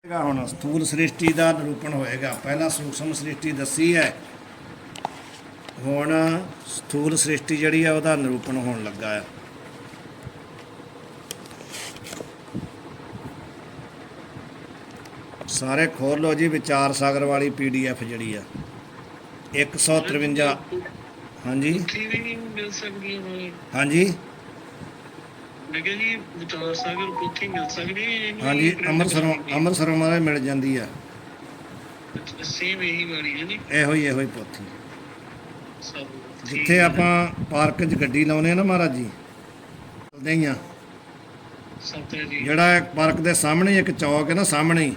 ਹੁਣ ਸਥੂਲ ਸ੍ਰਿਸ਼ਟੀ ਦਾ ਨਿਰੂਪਣ ਹੋਏਗਾ। ਪਹਿਲਾਂ ਸੂਖਮ ਸ੍ਰਿਸ਼ਟੀ ਦੱਸੀ ਹੈ, ਹੁਣ ਸਥੂਲ ਸ੍ਰਿਸ਼ਟੀ ਜਿਹੜੀ ਆ ਉਹਦਾ ਨਿਰੂਪਣ ਹੋਣ ਲੱਗਾ ਹੈ। ਸਾਰੇ ਖੋਲ ਲਓ ਜੀ ਵਿਚਾਰ ਸਾਗਰ ਵਾਲੀ PDF ਜਿਹੜੀ ਆ 153। ਹਾਂਜੀ ਮਿਲ ਸਕਦੀ ਹੈ। ਹਾਂਜੀ ਮੈਂ ਕਿਹਾ ਜੀ ਵਿਚਾਰ ਸਾਗਰ ਪੋਥੀ ਮਿਲ ਸਕਦੀ ਹੈ। ਹਾਂਜੀ ਅੰਮ੍ਰਿਤਸਰੋਂ ਮਾਰੇ ਮਿਲ ਜਾਂਦੀ ਆ। ਸੇਮ ਇਹੀ ਵਾਲੀ ਹੈ ਜੀ। ਇਹੋ ਹੀ ਪੋਥੀ ਸਭ ਜਿੱਥੇ ਆਪਾਂ ਪਾਰਕ 'ਚ ਗੱਡੀ ਲਾਉਂਦੇ ਆ ਨਾ ਮਹਾਰਾਜ ਜੀ, ਚਲਦੇ ਹੀ ਆ। ਸਤਿ ਜੀ। ਜਿਹੜਾ ਪਾਰਕ ਦੇ ਸਾਹਮਣੇ ਇੱਕ ਚੌਕ ਹੈ ਨਾ, ਸਾਹਮਣੇ ਹੀ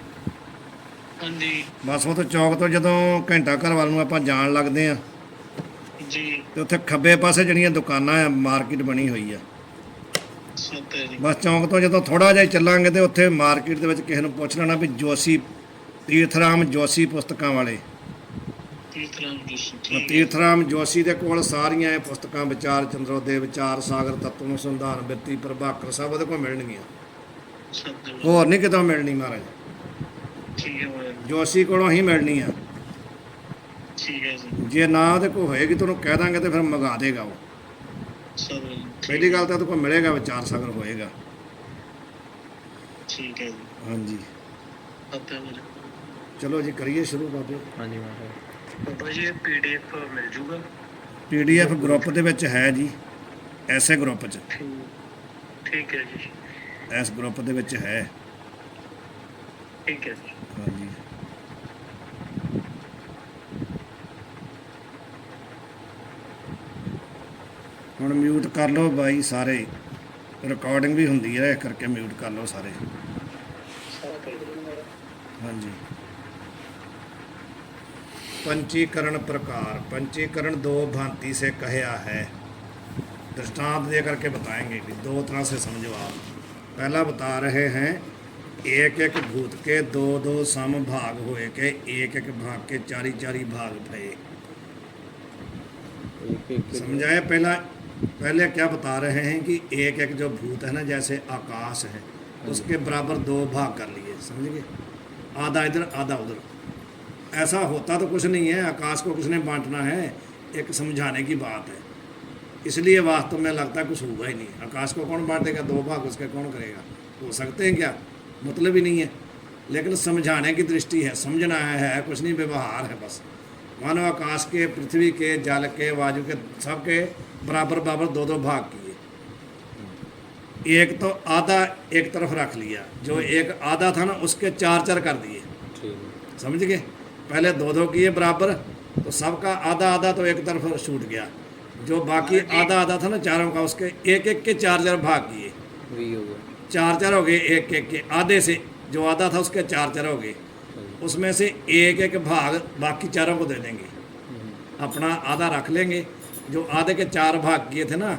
ਹਾਂਜੀ ਬਸ ਉਹ ਤੋਂ ਚੌਕ ਤੋਂ ਜਦੋਂ ਘੰਟਾ ਘਰ ਵੱਲ ਨੂੰ ਆਪਾਂ ਜਾਣ ਲੱਗਦੇ ਆ ਜੀ। ਤੇ ਉੱਥੇ ਖੱਬੇ ਪਾਸੇ ਜਿਹੜੀਆਂ ਦੁਕਾਨਾਂ ਆ, ਮਾਰਕੀਟ ਬਣੀ ਹੋਈ ਆ। ਸਤਿ ਜੀ। ਬਸ ਚੌਂਕ ਤੋਂ ਜਦੋਂ ਥੋੜਾ ਜਿਹਾ ਚੱਲਾਂਗੇ ਤੇ ਉੱਥੇ ਮਾਰਕੀਟ ਦੇ ਵਿੱਚ ਕਿਸੇ ਨੂੰ ਪੁੱਛ ਲੈਣਾ ਵੀ ਜੋਸ਼ੀ ਤੀਰਥਰਾਮ ਜੋਸ਼ੀ ਪੁਸਤਕਾਂ ਵਾਲੇ। ਤੀਰਥਰਾਮ ਜੋਸ਼ੀ ਦੇ ਕੋਲ ਸਾਰੀਆਂ ਇਹ ਪੁਸਤਕਾਂ ਵਿਚਾਰ ਚੰਦਰੋਦੈ, ਵਿਚਾਰ ਸਾਗਰ, ਤਤਵ ਅਨੁਸੰਧਾਨ, ਬਿਰਤੀ ਪ੍ਰਭਾਕਰ ਸਭ ਉਹਦੇ ਕੋਲ ਮਿਲਣਗੀਆਂ। ਹੋਰ ਨਹੀਂ ਕਿਤੋਂ ਮਿਲਣੀ ਮਹਾਰਾਜ, ਜੋਸ਼ੀ ਕੋਲੋਂ ਹੀ ਮਿਲਣੀ ਆ। ਜੇ ਨਾ ਉਹਦੇ ਕੋਲ ਹੋਏਗੀ ਤੁਹਾਨੂੰ ਕਹਿ ਦਾਂਗੇ ਤੇ ਫਿਰ ਮੰਗਾ ਦੇਗਾ ਉਹ। ਪਹਿਲੀ ਗੱਲ ਤਾਂ ਉਹਦੇ ਕੋਲ ਮਿਲੇਗਾ, ਵਿਚਾਰ ਸਾਗਰ ਹੋਏਗਾ। ਠੀਕ ਹੈ ਜੀ। ਹਾਂਜੀ ਚਲੋ ਜੀ ਕਰੀਏ ਸ਼ੁਰੂ ਬਾਬੇ। ਹਾਂਜੀ ਬਾਬਾ ਜੀ ਇਹ PDF ਮਿਲ ਜੂਗਾ? PDF ਗਰੁੱਪ ਦੇ ਵਿੱਚ ਹੈ ਜੀ, ਐਸੇ ਗਰੁੱਪ 'ਚ। ਠੀਕ ਹੈ ਜੀ। ਇਸ ਗਰੁੱਪ ਦੇ ਵਿੱਚ ਹੈ। ਠੀਕ ਹੈ ਜੀ। ਹਾਂਜੀ ਹੁਣ ਮਿਊਟ ਕਰ ਲਓ ਬਾਈ ਸਾਰੇ, ਰਿਕਾਰਡਿੰਗ ਵੀ ਹੁੰਦੀ ਹੈ, ਇਸ ਕਰਕੇ ਮਿਊਟ ਕਰ ਲਓ ਸਾਰੇ। ਹਾਂਜੀ पंचीकरण प्रकार। पंचीकरण दो भांति से कहया है। दृष्टांत दे करके बताएंगे कि दो तरह से समझो आप। पहला बता रहे हैं एक एक भूत के दो दो सम भाग हुए के एक एक भाग के चारी चारी भाग भये। समझाए? पहले क्या बता रहे हैं कि एक एक जो भूत है ना, जैसे आकाश है, उसके बराबर दो भाग कर लिए, समझ गए? आधा इधर आधा उधर। ऐसा होता तो कुछ नहीं है, आकाश को किसने बांटना है, एक समझाने की बात है। इसलिए वास्तव में लगता है कुछ होगा ही नहीं। आकाश को कौन बांटेगा, दो भाग उसके कौन करेगा? हो सकते हैं क्या? मतलब ही नहीं है। लेकिन समझाने की दृष्टि है, समझना है कुछ नहीं, व्यवहार है बस। मानो आकाश के, पृथ्वी के, जल के, वायु के, सब के बराबर बराबर दो दो भाग किए। एक तो आधा एक तरफ रख लिया, जो एक आधा था ना उसके चार चार कर दिए, समझ गए? पहले दो दो किए बराबर, तो सबका आधा आधा तो एक तरफ छूट गया। जो बाकी आधा आधा था ना चारों का, उसके एक एक के चार चार भाग किए। चार चार हो गए एक एक के। आधे से जो आधा था उसके चार चार हो गए। उसमें से एक एक भाग बाकी चारों को दे देंगे, अपना आधा रख लेंगे। जो आधे के चार भाग किए थे ना,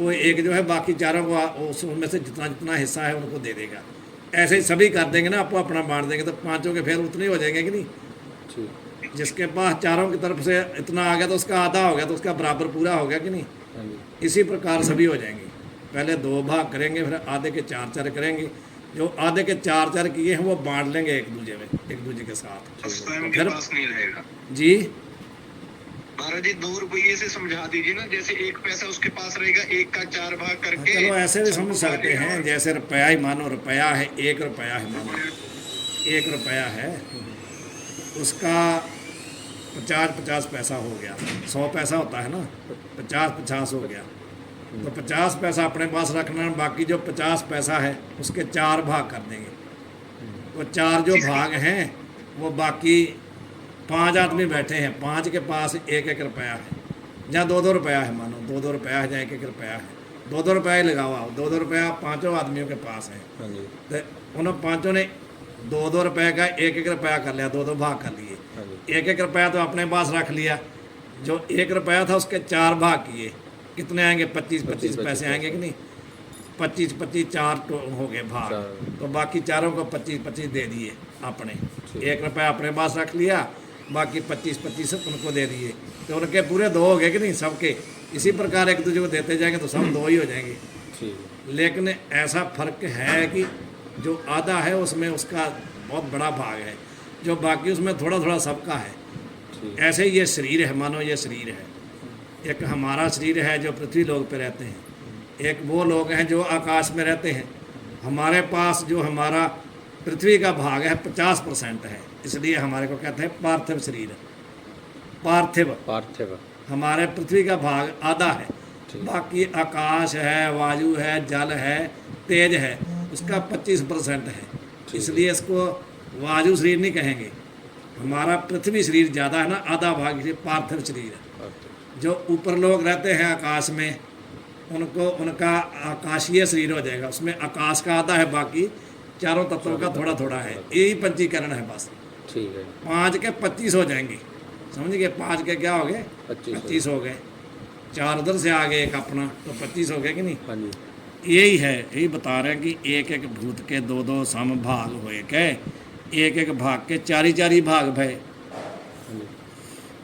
वो एक जो है बाकी चारों को उसमें से जितना जितना हिस्सा है उनको दे देगा। ऐसे ही सभी कर देंगे ना, आपको अपना बांट देंगे, तो पांचों के फिर उतने हो जाएंगे कि नहीं। जिसके पास चारों की तरफ से इतना आ गया तो उसका आधा हो गया, तो उसका बराबर पूरा हो गया कि नहीं। इसी प्रकार सभी हो जाएंगे। पहले दो भाग करेंगे, फिर आधे के चार चार करेंगे। जो आधे के चार चार किए हैं वो बांट लेंगे एक दूसरे में, एक दूसरे के साथ। स्वयं के पास नहीं रहेगा जी महाराज जी। 2 रुपये से समझा दीजिए ना, जैसे एक पैसा उसके पास रहेगा, एक का 4 भाग करके। चलो ऐसे भी समझ सकते हैं, जैसे रुपया ही मानो, रुपया है, 1 रुपया है मानो, 1 रुपया है, उसका 50 पैसा हो गया। 100 पैसा होता है ना, 50 हो गया, तो 50 पैसा अपने पास रखना। बाकी जो 50 पैसा है उसके 4 भाग कर देंगे। वो 4 जो भाग हैं वो बाकी 5 आदमी बैठे हैं, 5 के पास 1 रुपया है, या 2 रुपया है, मानो 2 रुपया है, या 1 रुपया है, 2 रुपया ही लगाओ। 2 रुपया 5 आदमियों के पास है, तो उन्होंने 5 ने 2 रुपये का 1 रुपया कर लिया, 2 भाग कर लिए। 1 रुपया तो अपने पास रख लिया। जो 1 रुपया था उसके 4 भाग किए। कितने आएंगे? 25 पैसे आएंगे कि नहीं। 25 4 हो गए भाग, तो बाकी चारों को 25 दे दिए अपने। 1 रुपया अपने पास रख लिया, बाकी 25 उनको दे दिए, तो उनके पूरे 2 हो गए कि नहीं सबके। इसी प्रकार एक दूसरे को देते जाएंगे तो सब 2 ही हो जाएंगे। लेकिन ऐसा फर्क है कि जो आधा है उसमें उसका बहुत बड़ा भाग है, जो बाकी उसमें थोड़ा थोड़ा सबका है। ठीक। ऐसे ही ये शरीर है, मानो ये शरीर है। एक हमारा शरीर है जो पृथ्वी लोक पे रहते हैं, एक वो लोग हैं जो आकाश में रहते हैं। हमारे पास जो हमारा पृथ्वी का भाग है 50% है, इसलिए हमारे को कहते हैं पार्थिव शरीर। पार्थिव पार्थिव। हमारे पृथ्वी का भाग आधा है, ठीक। बाकी आकाश है, वायु है, जल है, तेज है, उसका 25% है। ठीक। इसलिए इसको वायु शरीर नहीं कहेंगे। हमारा पृथ्वी शरीर ज़्यादा है ना, आधा भाग इसलिए पार्थिव शरीर है। पार्थिव। जो ऊपर लोग रहते हैं आकाश में, उनको उनका आकाशीय शरीर हो जाएगा, उसमें आकाश का आधा है, बाकी चारों तत्वों का थोड़ा थोड़ा है। यही पंचीकरण है बस। ठीक है। 5 के 25 हो जाएंगे, समझ गए? 5 के क्या हो गए? 25 हो गए। 4 उधर से आ गए, एक अपना, तो 25 हो गए कि नहीं? हाँ जी। यही है, यही बता रहे हैं कि एक एक भूत के दो दो सम भाग हुए के, एक एक भाग के चारी चारी भाग भय। हाँ जी।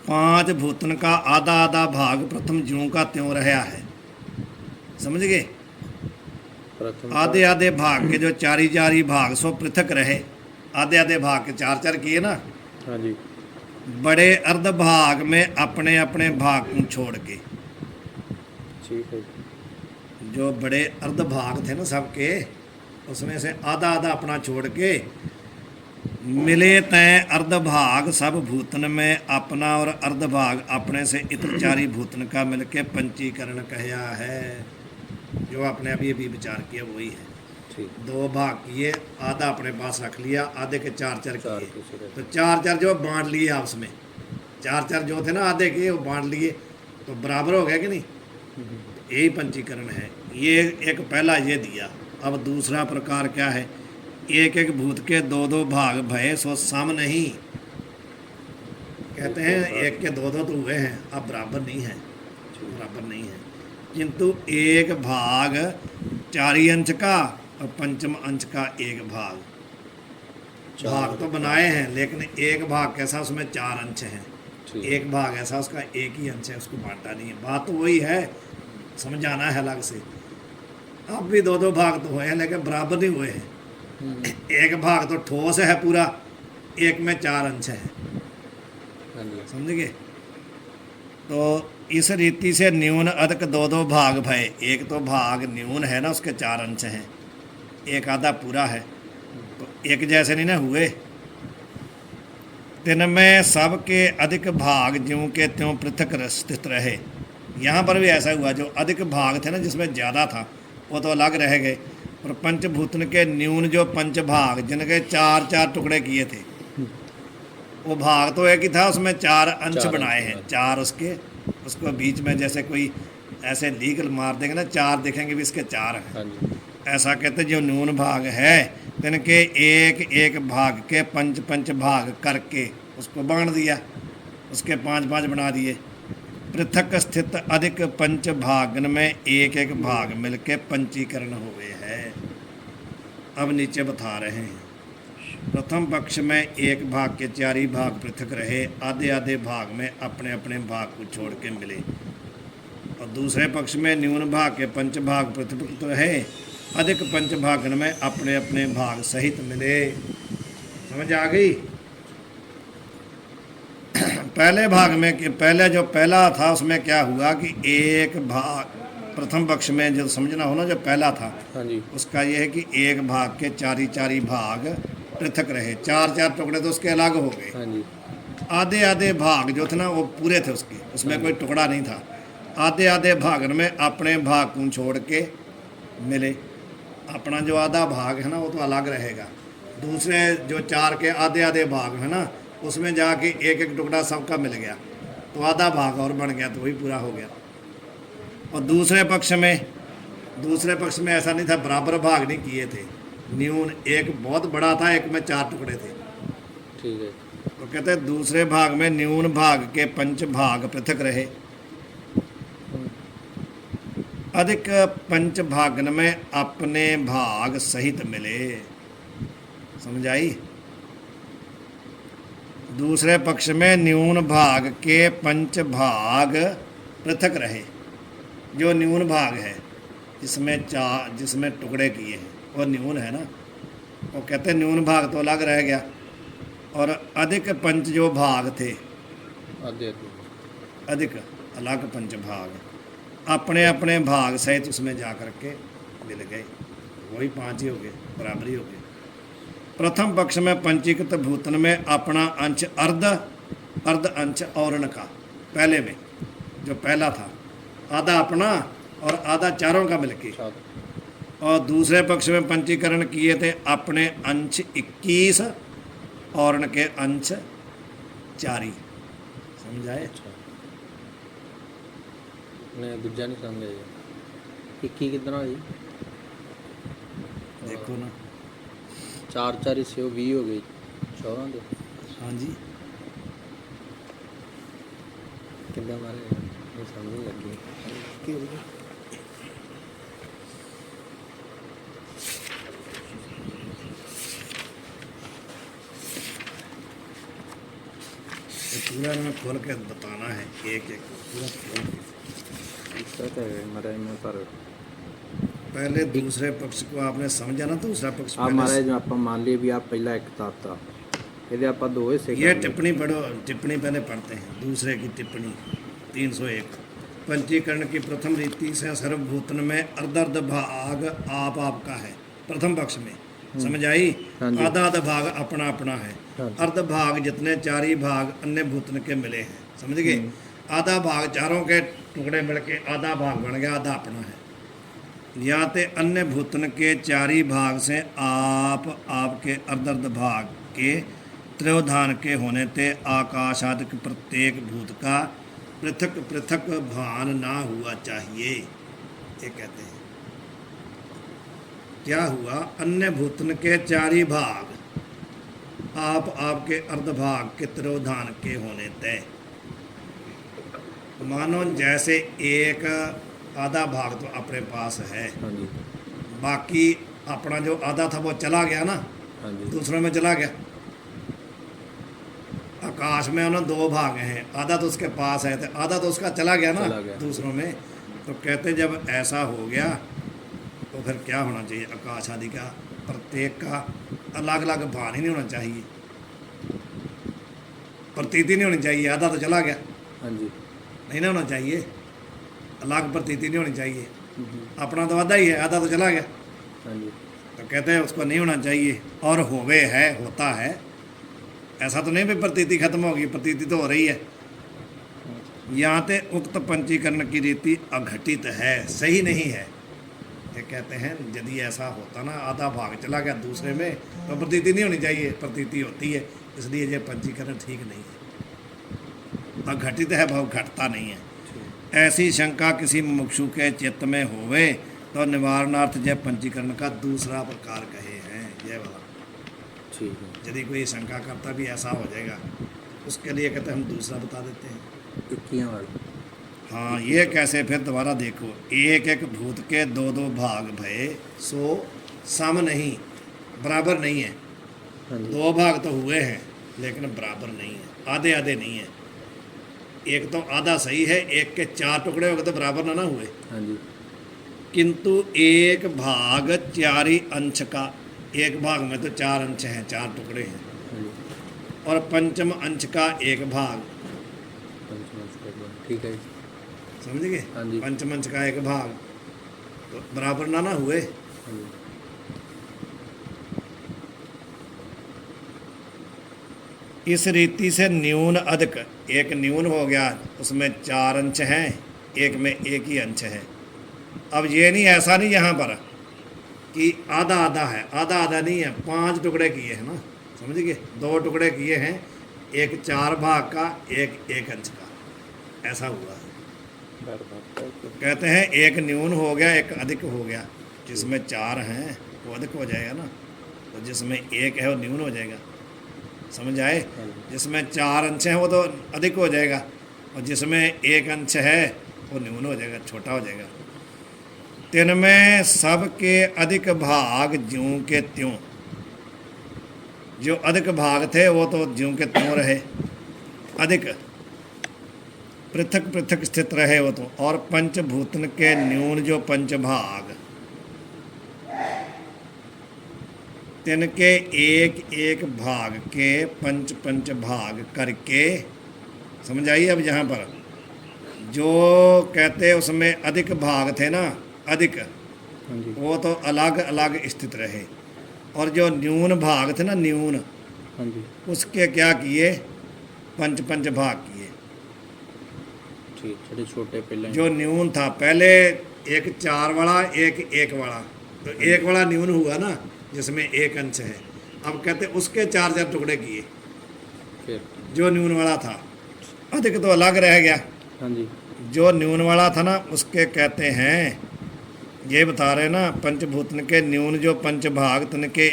5 भूतन का आधा आधा भाग प्रथम ज्यों का त्यों रहा है, समझ गए? प्रथम आधे आधे भाग के जो चारी चारी भाग सो पृथक रहे, आधे आधे भाग के 4 किए ना, हाँ जी। बड़े अर्ध भाग में अपने अपने भाग को छोड़ के। ठीक है। जो बड़े अर्ध भाग थे ना सबके, उसमें से आधा आधा अपना छोड़ के मिले तय अर्ध भाग सब भूतन में अपना, और अर्ध भाग अपने से इतर चारी भूतन का मिलके पंचीकरण कहया है। जो आपने अभी अभी विचार किया वही है। ठीक। 2 भाग किए, आधा अपने पास रख लिया, आधे के 4 चार किए, किए। तो 4 जो बांट लिए आपस में। 4 जो थे ना आधे के, वो बांट लिए, तो बराबर हो गया कि नहीं? यही पंचीकरण है। ये एक पहला ये दिया। अब दूसरा प्रकार क्या है? एक एक भूत के 2 भाग भय सो सम नहीं। कहते हैं एक के 2 तो हुए हैं, अब बराबर नहीं है, बराबर नहीं है। किंतु एक भाग 4 अंश का और पंचम अंश का एक भाग। भाग तो बनाए हैं, लेकिन एक भाग कैसा, उसमें 4 अंश हैं। ठीक। एक भाग ऐसा उसका एक ही अंश है, उसको बांटा नहीं है। बात तो वही है, समझाना है अलग से। अब भी 2 भाग तो हुए हैं, लेकिन बराबर नहीं हुए हैं। एक भाग तो ठोस है पूरा, एक में 4 अंश है, हाँ जी। समझ गए? तो इस रीति से न्यून अधिक 2 भाग भय। एक तो भाग न्यून है ना, उसके 4 अंश हैं, एक आधा पूरा है, तो एक जैसे नहीं ना हुए। तिनमें सबके अधिक भाग ज्यों के त्यों पृथक स्थित रहे। यहाँ पर भी ऐसा हुआ, जो अधिक भाग थे ना, जिसमें ज़्यादा था, वो तो अलग रह गए। और पंचभूतन के न्यून जो 5 भाग, जिनके 4 टुकड़े किए थे, वो भाग तो एक ही था, उसमें 4 अंश 4 बनाए हैं। 4 उसको बीच में जैसे कोई ऐसे लीगल मार देंगे ना, 4 देखेंगे भी इसके 4 हैं। हाँ जी। ऐसा कहते जो न्यून भाग है, तिनके एक एक भाग के 5 भाग करके उसको बांट दिया, उसके 5 बना दिए। पृथक स्थित अधिक 5 भागन में एक एक भाग मिलके पंचीकरण हुए है। अब नीचे बता रहे हैं। प्रथम पक्ष में एक भाग के 4 भाग पृथक रहे, आधे आधे भाग में अपने अपने भाग को छोड़ के मिले। और दूसरे पक्ष में न्यून भाग के 5 भाग पृथक रहे, अधिक 5 भागन में अपने अपने भाग सहित मिले। समझ आ गई? पहले भाग में पहले जो पहला था, उसमें क्या हुआ कि एक भाग, प्रथम पक्ष में जो समझना हो ना, जो पहला था, हाँ जी। उसका यह है कि एक भाग के 4 भाग पृथक रहे। 4 टुकड़े तो उसके अलग हो गए। हाँ जी। आधे आधे भाग जो थे ना, वो पूरे थे उसके, उसमें कोई टुकड़ा नहीं था। आधे आधे भागन में अपने भाग को छोड़ के मिले। अपना जो आधा भाग है ना, वो तो अलग रहेगा। दूसरे जो 4 के आधे आधे भाग है ना, उसमें जाके एक एक टुकड़ा सबका मिल गया, तो आधा भाग और बन गया, तो वही पूरा हो गया। और दूसरे पक्ष में ऐसा नहीं था, बराबर भाग नहीं किए थे। न्यून एक बहुत बड़ा था, एक में 4 टुकड़े थे। ठीक है। तो कहते हैं दूसरे भाग में न्यून भाग के 5 भाग पृथक रहे, अधिक 5 भागन में अपने भाग सहित मिले। समझ आई? दूसरे पक्ष में न्यून भाग के 5 भाग पृथक रहे। जो न्यून भाग है, जिसमें टुकड़े किए हैं, वो न्यून है ना, वो कहते हैं न्यून भाग तो अलग रह गया, और अधिक पंच जो भाग थे, आधे आधे अधिक अलग पंच भाग अपने अपने भाग सहित उसमें जा कर के मिल गए, वही 5 ही हो गए, बराबरी हो गए। प्रथम पक्ष में पंचीकृत भूतन में अपना अंश अर्ध अर्ध अंश औरण का, पहले में जो पहला था आधा अपना और आधा चारों का मिलके, 7 और दूसरे पक्ष में पंचीकरण किए थे अपने अंश 21 और उनके अंश 4। समझाए? अच्छा मैं दूजा नहीं समझा जी। 21 कितना जी? देखो ना। 4 4 से 20 हो गई 14 दे हाँ जी, कितना मारे नहीं समझ नहीं लगी। ये पूरा में खोल के बताना है, एक एक पूरा खोल के। इसका क्या है महाराज में पर पहले दूसरे पक्ष को आपने समझा ना, दूसरा पक्ष आप पहले महाराज जो आप मान लिए भी आप पहला एक था यदि आप 2 हिस्से ये टिप्पणी पढ़ो, टिप्पणी पहले पढ़ते हैं, दूसरे की टिप्पणी 301। पंचीकरण की प्रथम रीति से सर्वभूतन में अर्ध भाग आप आपका है, प्रथम पक्ष में समझ आई। हाँ जी। आधा आधा भाग अपना अपना है, हाँ जी। अर्ध भाग जितने 4 ही भाग अन्य भूतन के मिले हैं, समझ गए। आधा भाग चारों के टुकड़े मिलके आधा भाग बन गया, आधा अपना है। या ते अन्य भूतन के 4 ही भाग से आप आपके अर्ध अर्ध भाग के त्रयोधान के होने ते आकाशादिक प्रत्येक भूत का पृथक पृथक भान ना हुआ चाहिए, ये कहते हैं। क्या हुआ? अन्य भूतन के 4 ही भाग आप आपके अर्धभाग के त्रयोधान के होने तय, मानो जैसे एक आधा भाग तो अपने पास है, हाँ जी बाकी अपना जो आधा था वो चला गया ना, हाँ जी दूसरों में चला गया। आकाश में उन्होंने 2 भाग हैं, आधा तो उसके पास है तो आधा तो उसका चला गया ना चला गया। दूसरों में। तो कहते जब ऐसा हो गया तो फिर क्या होना चाहिए? आकाश आदि का प्रत्येक का अलग अलग भान ही नहीं होना चाहिए, प्रतीति नहीं होनी चाहिए। आधा तो चला गया, हाँ जी नहीं ना होना चाहिए, अलग प्रतीति नहीं होनी चाहिए। अपना तो आधा ही है, आधा तो चला गया। हाँ जी तो कहते हैं उसको नहीं होना चाहिए। और होवे है, होता है, ऐसा तो नहीं भी प्रतीति खत्म होगी, प्रतीति तो हो रही है। यहाँ पे उक्त पंचीकरण की रीति अघटित है, सही नहीं है। ये कहते हैं यदि ऐसा होता ना, आधा भाग चला गया दूसरे में, तो प्रतीति नहीं होनी चाहिए, प्रतीति होती है, इसलिए ये पंचीकरण ठीक नहीं है, अघटित है, भाव घटता नहीं है। ऐसी शंका किसी मुमुक्षु के चित्त में होवे तो निवारणार्थ जय पंचीकरण का दूसरा प्रकार कहे हैं, ये वाला। ठीक है। यदि कोई शंका करता भी ऐसा हो जाएगा, उसके लिए कहते हैं हम दूसरा बता देते हैं। 21 वाला हाँ, ये कैसे? फिर दोबारा देखो, एक एक भूत के 2 भाग भये सो सम नहीं, बराबर नहीं है। हाँ जी 2 भाग तो हुए हैं लेकिन बराबर नहीं है, आधे आधे नहीं है। एक तो आधा सही है, एक के 4 टुकड़े हो गए तो बराबर ना हुए। हाँ जी किंतु एक भाग 4 ही अंश का, एक भाग में तो 4 अंश हैं, 4 टुकड़े हैं, हाँ जी और पंचम अंश का एक भाग, ठीक है समझ गए। हाँ जी। पंचम अंश का एक भाग तो बराबर ना हुए। हाँ जी इस रीति से न्यून अधिक, एक न्यून हो गया, उसमें 4 अंश हैं, एक में 1 ही अंश है। अब ये नहीं, ऐसा नहीं यहाँ पर कि आधा आधा है, आधा आधा नहीं है, 5 टुकड़े किए हैं ना, समझ गए। 2 टुकड़े किए हैं, एक 4 भाग का, एक 1 अंश का, ऐसा हुआ है। कहते हैं एक न्यून हो गया, एक अधिक हो गया। जिसमें 4 हैं वो अधिक हो जाएगा ना, तो जिसमें 1 है वो न्यून हो जाएगा, समझ आए। जिसमें 4 अंश हैं वो तो अधिक हो जाएगा, और जिसमें 1 अंश है वो न्यून हो जाएगा, छोटा हो जाएगा। तिनमें सब के अधिक भाग ज्यों के त्यों, जो अधिक भाग थे वो तो ज्यों के त्यों रहे, अधिक पृथक पृथक स्थित रहे वो तो। और पंचभूतन के न्यून जो 5 भाग, तिनके एक एक भाग के पंच पंच भाग करके, समझ आई अब यहाँ पर जो कहते उसमें अधिक भाग थे ना, अधिक, हाँ जी वो तो अलग अलग स्थित रहे, और जो न्यून भाग थे ना, न्यून, हाँ जी उसके क्या किए, पंच पंच भाग किए। ठीक, छोटे छोटे पहले जो न्यून था पहले एक 4 वाला एक 1 वाला, तो 1 वाला न्यून हुआ ना जिसमें 1 अंश है, अब कहते उसके 4 टुकड़े किए, फिर जो न्यून वाला था, अधिक तो अलग रह गया। हाँ जी जो न्यून वाला था ना उसके कहते हैं, ये बता रहे ना, पंचभूतन के न्यून जो पंच भाग तन के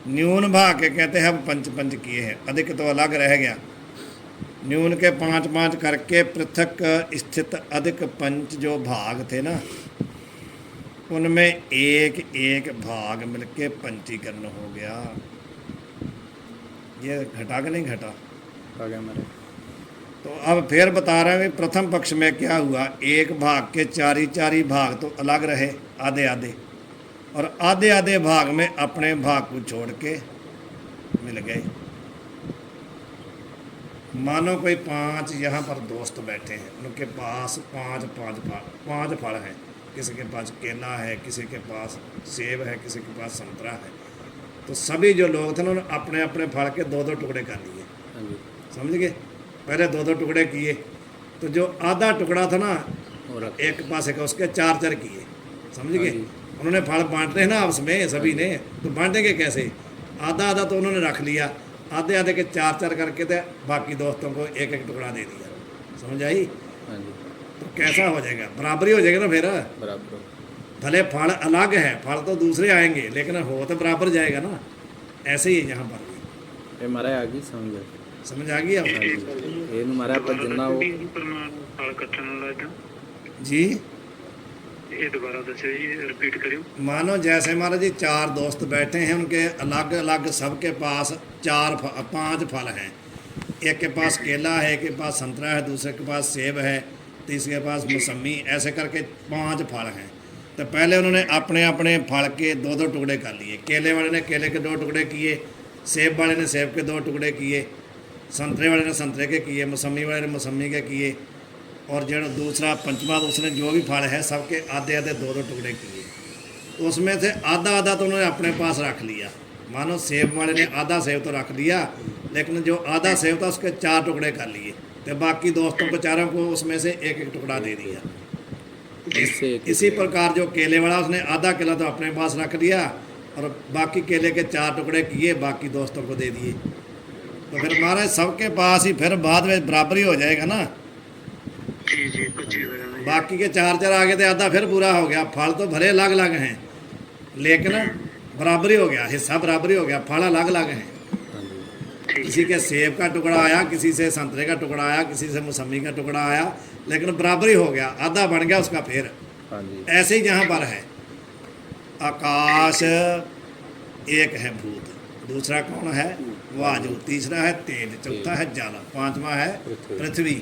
न्यून भाग के कहते हैं, अब पंच पंच किए हैं, अधिक तो अलग रह गया। न्यून के 5 5 करके पृथक स्थित अधिक पंच जो भाग थे ना, उनमें एक एक भाग मिलके पंचीकरण हो गया। ये घटा कि नहीं घटा? आ गया मेरे। तो अब फिर बता रहे हैं कि प्रथम पक्ष में क्या हुआ, एक भाग के 4 भाग तो अलग रहे, आधे आधे, और आधे आधे भाग में अपने भाग को छोड़ के मिल गए। मानो कोई 5 यहाँ पर दोस्त बैठे हैं, उनके पास 5 फल हैं, किसी के पास केला है, किसी के पास सेब है, किसी के पास संतरा है, तो सभी जो लोग थे ना उन्होंने अपने अपने फल के 2 टुकड़े कर लिए, हाँ जी समझ गए, पहले 2 टुकड़े किए, तो जो आधा टुकड़ा था ना और एक पास का, उसके 4 किए, समझ गए। हाँ जी। उन्होंने फल बांटने हैं ना आपस में सभी ने, तो बांटेंगे कैसे, आधा आधा तो उन्होंने रख लिया, आधे आधे के 4 करके तो बाकी दोस्तों को एक एक टुकड़ा दे दिया, समझ आई। हाँ जी तो कैसा हो जाएगा, बराबरी हो जाएगा ना फिर, बराबर भले फल अलग है, फल तो दूसरे आएंगे लेकिन हो तो बराबर जाएगा ना, ऐसे ही है यहाँ पर भी। ये मारा आ गई समझ समझ आ गई अब? हाँ जी ये मारा पर जिन्ना वो फल ਕੱਟਣ ਲੱਗਾ जी ਇਹ ਦੁਬਾਰਾ ਦੱਸਿਓ ਜੀ, ਰਿਪੀਟ ਕਰਿਓ। मानो जैसे महाराज जी 4 दोस्त बैठे हैं, उनके अलग अलग सबके पास 5 फल हैं, एक के पास केला है, एक के पास संतरा है, दूसरे के पास सेब है, तीसरे के पास मौसमी, ऐसे करके 5 फल हैं। तो पहले उन्होंने अपने अपने फल के 2 टुकड़े कर लिए, केले वाले ने केले के 2 टुकड़े किए, सेब वाले ने सेब के 2 टुकड़े किए, संतरे वाले ने संतरे के किए, मौसमी वाले ने मौसमी के किए, और जो दूसरा पंचमा उसने जो भी फल है सबके आधे आधे 2 टुकड़े किए। तो उसमें से आधा आधा तो उन्होंने अपने पास रख लिया, मानो सेब वाले ने आधा सेब तो रख लिया, लेकिन जो आधा सेब था उसके 4 टुकड़े कर लिए, तो बाकी दोस्तों को 4 को उसमें से एक एक टुकड़ा दे दिया। इससे इसी प्रकार जो केले वाला उसने आधा केला तो अपने पास रख लिया, और बाकी केले के 4 टुकड़े किए, बाकी दोस्तों को दे दिए। तो फिर महाराज सबके पास ही फिर बाद में बराबरी हो जाएगा ना, जी जी 25 हो जाएगा। बाकी के 4 आ गए थे, आधा फिर पूरा हो गया। फल तो भले अलग अलग हैं लेकिन बराबरी हो गया, हिस्सा बराबरी हो गया, फल अलग अलग हैं। हाँ जी किसी के सेब का टुकड़ा आया, किसी से संतरे का टुकड़ा आया, किसी से मौसमी का टुकड़ा आया, लेकिन बराबरी हो गया, आधा बन गया उसका फिर। हाँ जी ऐसे ही यहाँ पर है, आकाश एक है भूत, दूसरा कौन है, वायु, तीसरा है तेज, चौथा है जल, 5वां है पृथ्वी।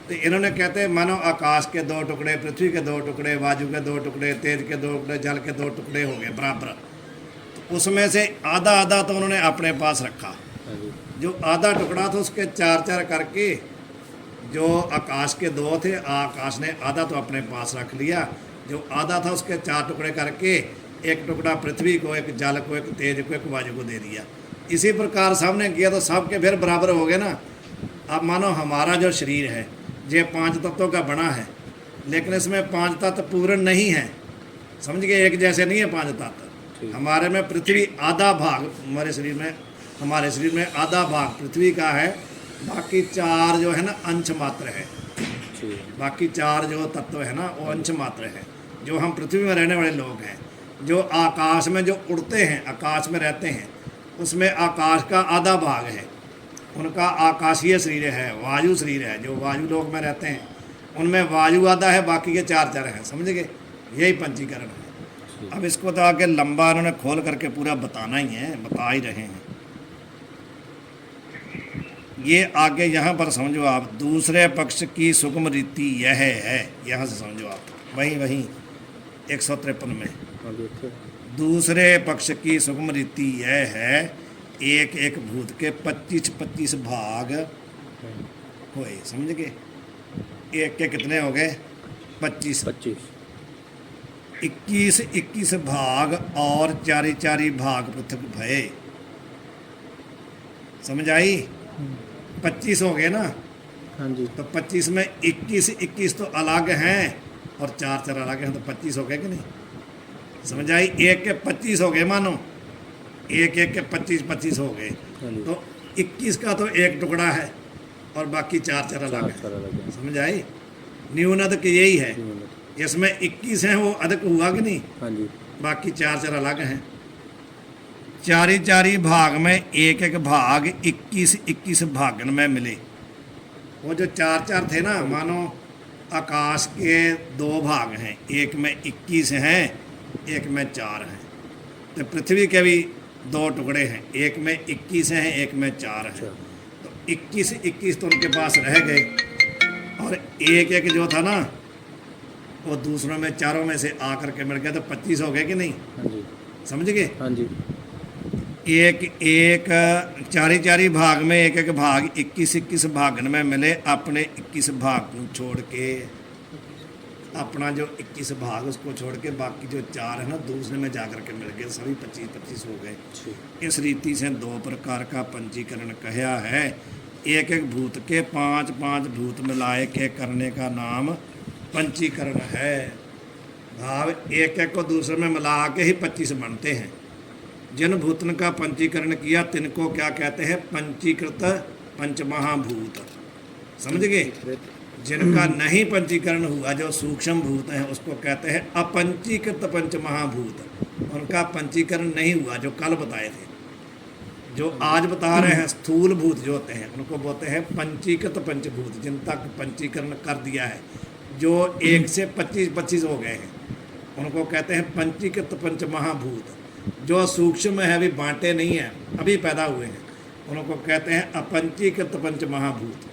तो इन्होंने कहते हैं मानो आकाश के 2 टुकड़े, पृथ्वी के 2 टुकड़े, वायु के 2 टुकड़े, तेज के 2 टुकड़े, जल के 2 टुकड़े हो गए बराबर। तो उसमें से आधा आधा तो उन्होंने अपने पास रखा, हाँ जी जो आधा टुकड़ा था उसके 4 करके, जो आकाश के 2 थे, आकाश ने आधा तो अपने पास रख लिया, जो आधा था उसके 4 टुकड़े करके, एक टुकड़ा पृथ्वी को, एक जल को, एक तेज को, एक वायु को दे दिया। इसी प्रकार सबने किया तो सबके फिर बराबर हो गए ना। अब मानो हमारा जो शरीर है ये 5 तत्वों का बना है, लेकिन इसमें 5 तत्व पूर्ण नहीं है, समझ गए, एक जैसे नहीं है 5 तत्व। हमारे में पृथ्वी आधा भाग, हमारे शरीर में आधा भाग पृथ्वी का है, बाकी 4 जो है ना अंश मात्र है, ठीक बाकी 4 जो तत्व है ना वो अंश मात्र है। जो हम पृथ्वी में रहने वाले लोग हैं, जो आकाश में जो उड़ते हैं, आकाश में रहते हैं, उसमें आकाश का आधा भाग है, उनका आकाशीय शरीर है, वायु शरीर है, जो वायु लोक में रहते हैं उनमें वायु आधा है, बाकी के 4 हैं, समझ गए, यही पंचीकरण है। अब इसको तो आगे लंबा उन्होंने खोल करके पूरा बताना ही है, बता ही रहे हैं। ये आगे यहाँ पर समझो आप, दूसरे पक्ष की सूक्ष्म रीति यह है, यहाँ से समझो आप, वहीं 153 में। हाँ देखो दूसरे पक्ष की सूक्ष्म रीति यह है, एक एक भूत के 25-25 भाग हुए, समझ गए। एक के कितने हो गए? 25। 25। 21 भाग और 4 भाग पृथक भये, समझ आई? 25 हो गए ना, हाँ जी। तो 25 में 21 तो अलग हैं और 4 अलग हैं, तो 25 हो गए कि नहीं? समझ आई? एक के 25 हो गए, मानो एक के 25 हो गए, हाँ जी। तो 21 का तो एक टुकड़ा है और बाकी 4 अलग चार हैं। अलग हैं। समझ आई? न्यूनतक यही है, तीन मिनट। जिसमें 21 हैं वो अधिक हुआ कि नहीं, हाँ जी। बाकी 4 अलग हैं। 4 भाग में एक एक भाग 21 भागन में मिले। वो जो 4 थे ना, मानो आकाश के 2 भाग हैं, एक में 21 हैं, एक में 4 हैं। तो पृथ्वी के भी 2 टुकड़े हैं, एक में 21 हैं, एक में 4 हैं। अच्छा। तो 21 तो उनके पास रह गए, और एक एक जो था ना वो दूसरों में, चारों में से आकर के मिल गया, तो 25 हो गए कि नहीं? हाँ जी। समझ गए? हाँ जी। एक 4 भाग में एक एक भाग 21 भागन में मिले, अपने 21 भाग को छोड़ के, अपना जो 21 भाग उसको छोड़ के बाकी जो 4 है ना दूसरे में जाकर के मिल गए, सभी 25 हो गए। ठीक। इस रीति से 2 प्रकार का पंचीकरण कहा है। एक एक भूत के 5 भूत मिलाए के करने का नाम पंचीकरण है। भाव एक एक को दूसरे में मिला के ही 25 बनते हैं। जिन भूतन का पंचीकरण किया तिनको क्या कहते हैं? पंचीकृत पंचमहाभूत। समझ गए? जिनका नहीं पंचीकरण हुआ, जो सूक्ष्म भूत हैं, उसको कहते हैं अपंचीकृत पंचमहाभूत। उनका पंचीकरण नहीं हुआ, जो कल बताए थे। जो आज बता रहे हैं स्थूल भूत जो होते हैं, उनको बोलते हैं पंचीकृत पंचभूत, जिन तक पंचीकरण कर दिया है, जो 1 से 25 हो गए हैं, उनको कहते हैं पंचीकृत पंचमहाभूत। जो सूक्ष्म है, अभी बांटे नहीं हैं, अभी पैदा हुए हैं, उनको कहते हैं अपंचीकृत पंचमहाभूत।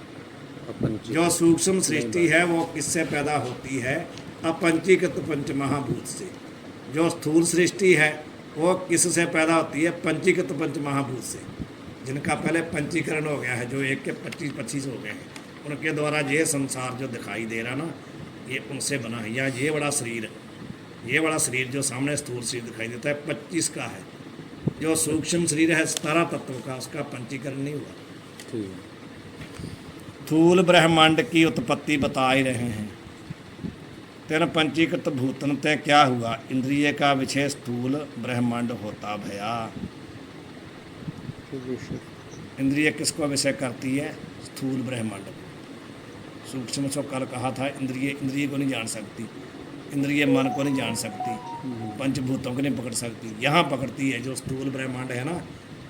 अपंची। जो सूक्ष्म सृष्टि है वो किससे पैदा होती है? अपंचीकृत पंचमहाभूत से। जो स्थूल सृष्टि है वो किससे पैदा होती है? पंचीकृत पंचमहाभूत से, जिनका पहले पंचीकरण हो गया है, जो 1 के 25 हो गए हैं। उनके द्वारा ये संसार जो दिखाई दे रहा ना, ये उनसे बना है। या ये बड़ा शरीर जो सामने स्थूल शरीर दिखाई देता है 25 का है। जो सूक्ष्म शरीर है 17 तत्वों का, उसका पंचीकरण नहीं हुआ। ठीक है। स्थूल ब्रह्मांड की उत्पत्ति बता ही रहे हैं। तेन पंचीकृत भूतन ते क्या हुआ? इंद्रिय का विषय स्थूल ब्रह्मांड होता भया। इंद्रिय किसको विषय करती है? स्थूल ब्रह्मांड। सूक्ष्म से कल कहा था, इंद्रिय को नहीं जान सकती, इंद्रिय मन को नहीं जान सकती, पंचभूतों को नहीं पकड़ सकती। यहाँ पकड़ती है। जो स्थूल ब्रह्मांड है ना,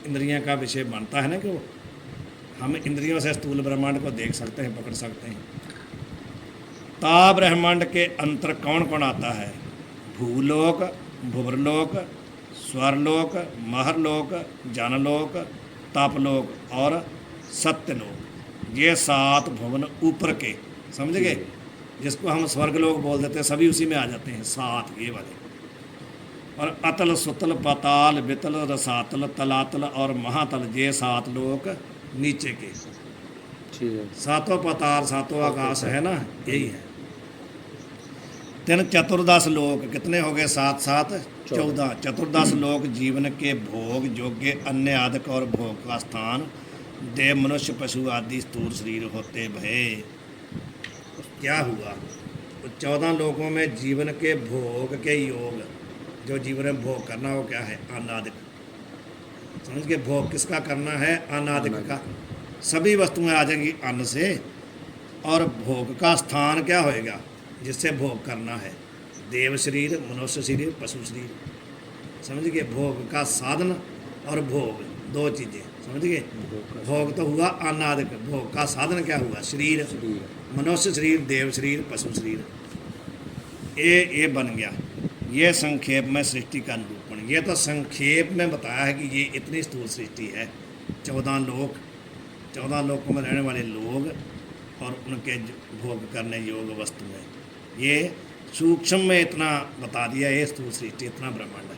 इंद्रियों का विषय बनता है ना, कि वो हम इंद्रियों से स्थूल ब्रह्मांड को देख सकते हैं, पकड़ सकते हैं। ता ब्रह्मांड के अंतर कौन कौन आता है? भूलोक, भुवरलोक, स्वरलोक, महरलोक, जानलोक, तापलोक और सत्यलोक। ये 7 भवन ऊपर के, समझ गए? जिसको हम स्वर्गलोक बोल देते हैं, सभी उसी में आ जाते हैं, 7 ये वाले। और अतल, सुतल, पाताल, वितल, रसातल, तलातल और महातल, ये 7 लोक नीचे के। ठीक है। 7 पाताल, 7 आकाश है ना, यही है। 3 चतुर्दश लोक, कितने हो गए? 7 7 14। चतुर्दश लोक जीवन के भोग योग्य अन्य आदि और भोग का स्थान, देव, मनुष्य, पशु आदि स्थूल शरीर होते भये। क्या हुआ? तो 14 लोकों में जीवन के भोग के योग, जो जीवन में भोग करना, वो क्या है? अनादिक। समझ के? भोग किसका करना है? अनादिक का। सभी वस्तुएं आ जाएंगी अन्न से। और भोग का स्थान क्या होएगा जिससे भोग करना है? देव शरीर, मनुष्य शरीर, पशु शरीर। समझ गए? भोग का साधन और भोग 2 चीज़ें। समझ गए? भोग तो हुआ अनादिक, भोग का साधन क्या हुआ? शरीर, मनुष्य शरीर, देव शरीर, पशु शरीर। ये बन गया। ये संक्षेप में सृष्टि का निरूपण। ये तो संक्षेप में बताया है कि ये इतनी स्थूल सृष्टि है। 14 लोकों में रहने वाले लोग और उनके भोग करने योग्य वस्तुएं। ये सूक्ष्म में इतना बता दिया, ये स्थूल सृष्टि, इतना ब्रह्मांड है।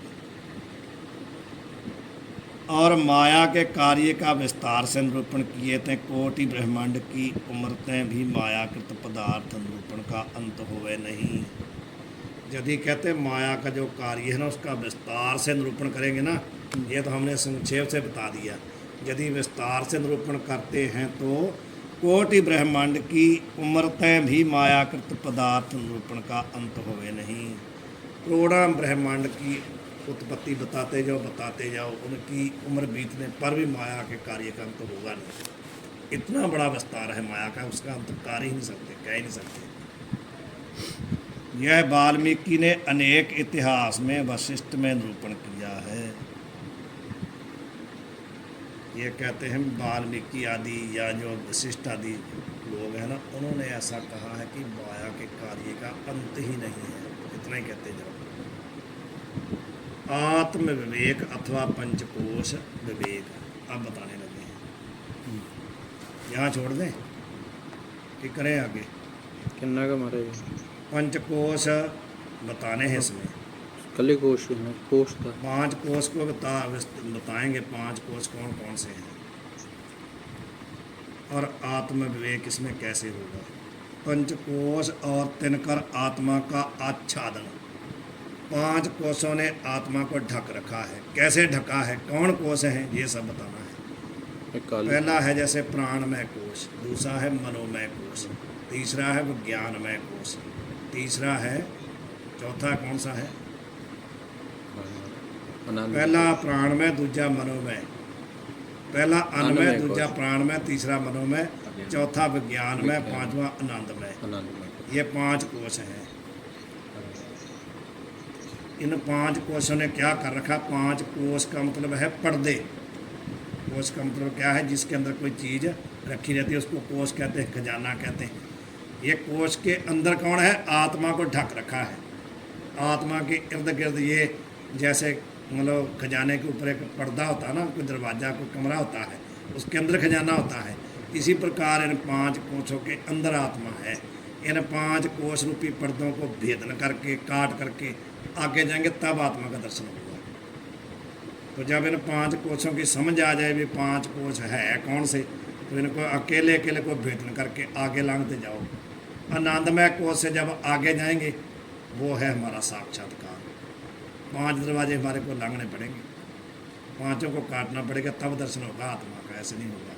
और माया के कार्य का विस्तार से निरूपण किए थे। कोटि ब्रह्मांड की उम्रतें भी मायाकृत पदार्थ निरूपण का अंत होवे नहीं। यदि कहते माया का जो कार्य है ना उसका विस्तार से निरूपण करेंगे ना, ये तो हमने संक्षेप से बता दिया। यदि विस्तार से निरूपण करते हैं तो कोटि ब्रह्मांड की उम्रतें भी मायाकृत पदार्थ निरूपण का अंत होवे नहीं। करोड़ों ब्रह्मांड की उत्पत्ति बताते जाओ, उनकी उम्र बीतने पर भी माया के कार्य का अंत होगा नहीं। इतना बड़ा विस्तार है माया का, उसका अंत कर ही नहीं सकते, कह ही नहीं सकते। यह वाल्मीकि ने अनेक इतिहास में वशिष्ठ में निरूपण किया है। ये कहते हैं वाल्मीकि आदि या जो वशिष्ठ आदि लोग हैं ना, उन्होंने ऐसा कहा है कि माया के कार्य का अंत ही नहीं है। इतना ही कहते जाओ। आत्म विवेक अथवा पंचकोश विवेक अब बताने लगे हैं। यहाँ छोड़ दें कि करें आगे? किन्ना का महाराज पंचकोश बताने हैं इसमें। कले कोश है, कोश था 5 कोश को बताएंगे। 5 कोश कौन कौन से हैं और आत्म विवेक इसमें कैसे होगा। पंचकोश और तिनकर आत्मा का आच्छादन। 5 कोशों ने आत्मा को ढक रखा है। कैसे ढका है, कौन कोश हैं, ये सब बताना है। एक काली पहला है जैसे प्राणमय कोश, दूसरा है मनोमय कोश, तीसरा है विज्ञानमय कोश, तीसरा है, चौथा कौन सा है? आनंद पहला प्राणमय, दूजा मनोमय। पहला अन्नमय, अन्नमय दूजा कोश। प्राणमय, तीसरा मनोमय, चौथा विज्ञानमय, पांचवा आनंदमय। आनंद ये 5 कोश हैं। इन 5 कोशों ने क्या कर रखा? 5 कोश का मतलब है पर्दे। कोश का मतलब क्या है? जिसके अंदर कोई चीज़ रखी रहती है उसको कोश कहते हैं, खजाना कहते हैं। ये कोश के अंदर कौन है? आत्मा को ढक रखा है। आत्मा के इर्द गिर्द ये जैसे मतलब खजाने के ऊपर एक पर्दा होता है ना, कोई दरवाज़ा, कोई कमरा होता है, उसके अंदर खजाना होता है। इसी प्रकार इन 5 कोशों के अंदर आत्मा है। इन 5 कोश रूपी पर्दों को भेदन करके, काट करके आगे जाएंगे तब आत्मा का दर्शन होगा। तो जब इन 5 कोशों की समझ आ जाए भी 5 कोश है कौन से, तो इनको अकेले अकेले को भेदन करके आगे लांघते जाओ। आनंदमय कोश से जब आगे जाएंगे वो है हमारा साक्षात्कार। 5 दरवाजे हमारे को लांघने पड़ेंगे, 5 को काटना पड़ेगा तब दर्शन होगा आत्मा का, ऐसे नहीं होगा।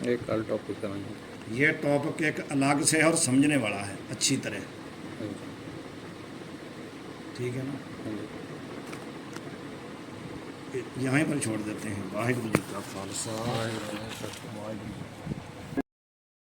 एक कल टॉपिक करेंगे। ये टॉपिक एक अलग से है और समझने वाला है अच्छी तरह, ठीक है ना। यहाँ पर छोड़ देते हैं। वाहिगुरू जी का खालसा।